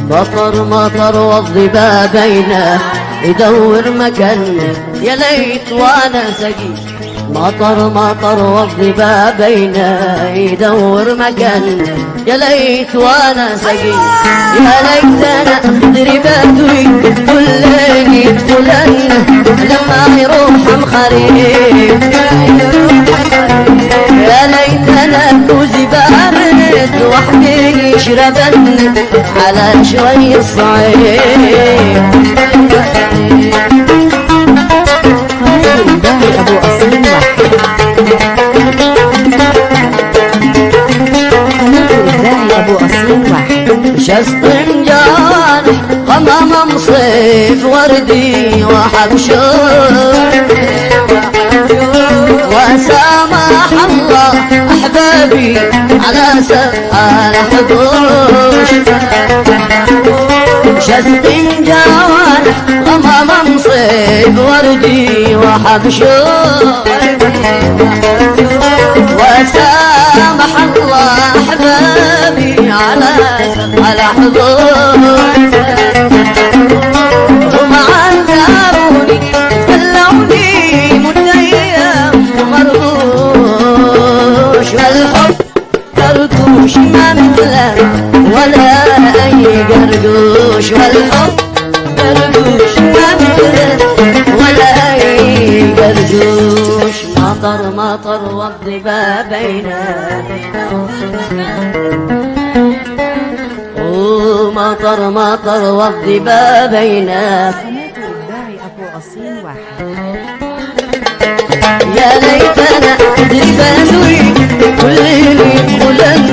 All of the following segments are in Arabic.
مطر مطر والظبا بينه يدور مكان، يا ليت وانا سقي. مطر مطر والظبا بينه يدور مكان، يا ليت وانا سقي. يا ليت انا ادري بدوي كل ليل يدخلن لما يروح مخريب. يا ليت انا كوزي بارد وحدي يشربن على شوي الصعيد. أبو أصيل واحد. أبو أصيل واحد. شسط جارح قمم مصيف وردي وحبشور، وسامح الله أحبابي على سفال حضوش. شسط جارح قمم مصيف وردي وحبشور، وسامح الله أحبابي على حضور. هم عذبوني خلوني متيم ومرغوش، والحب قرقوش ما مثله ولا أي قرقوش. والحب قرقوش ما مثله ولا أي قرقوش. مطر مطر والظبا بينه، مطر مطر والظبا بينه. أبو أصيل واحد. يا ليتنا ادري بدوي كل اللي يدخلن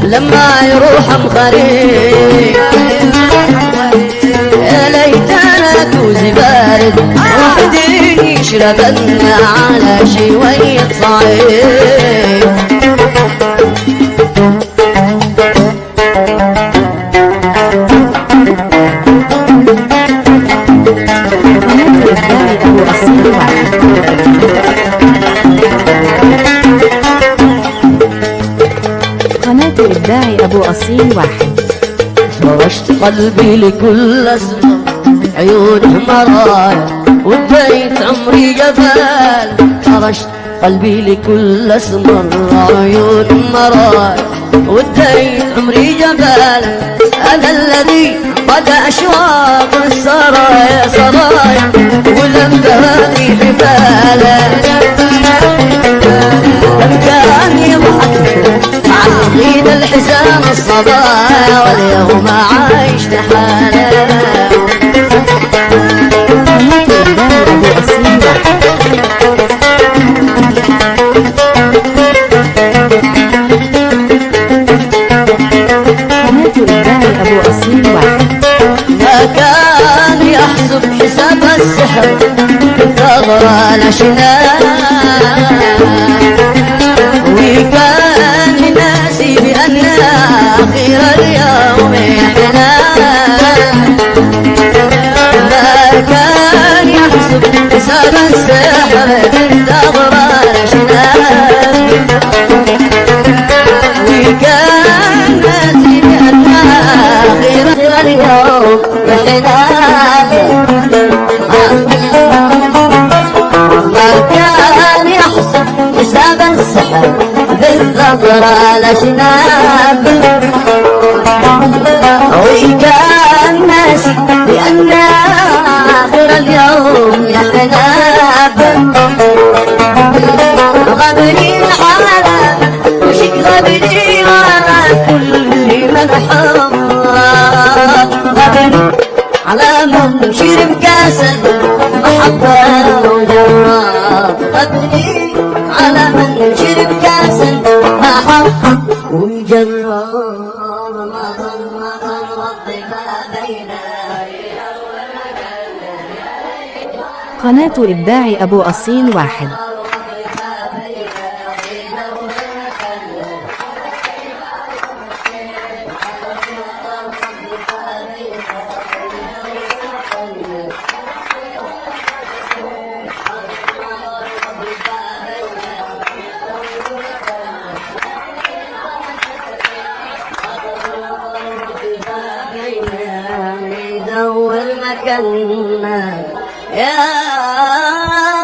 لما يروح مخريب. يا ليتنا كوزي بارد وحدي يشربن على شوية صعيد. أبو أصيل واحد. قناة الإبداع أبو أصيل واحد. فرشت قلبي لكل أسمر عيونه مرايا واديت عمري جبال. فرشت قلبي لكل أسمر عيونه مرايا واديت عمري جبال. أنا الذي بدا أشواق السرايا سرايا ولم تهاني حبالا. لم كان يضحك مع الغيد الحسان الصبايا واليوم عايش لحاله. أبو أصيل واحد. قناة الإبداع أبو أصيل واحد. ما كان يحسب حساب السحر ثغرة الأشنان، وكان ناسي بأن آخر اليوم حنان. ما كان يحسب حساب السحر ثغرة الأشنان، وكان ناسي بأن آخر اليوم حنان. ما كان يحسب حساب السحر بالنظرة الأشناب، وكان ناسي بأن آخر اليوم يحناب. غبني الحالة وشك غبني على كل من حضر. غبني على منشر مكاسل محبة وجراب. غبني على منشر مكاسل محبة وجراب. مطر مطر والظبا بينه. قناة الإبداع أبو أصيل واحد. بينه نحول مكاننا يا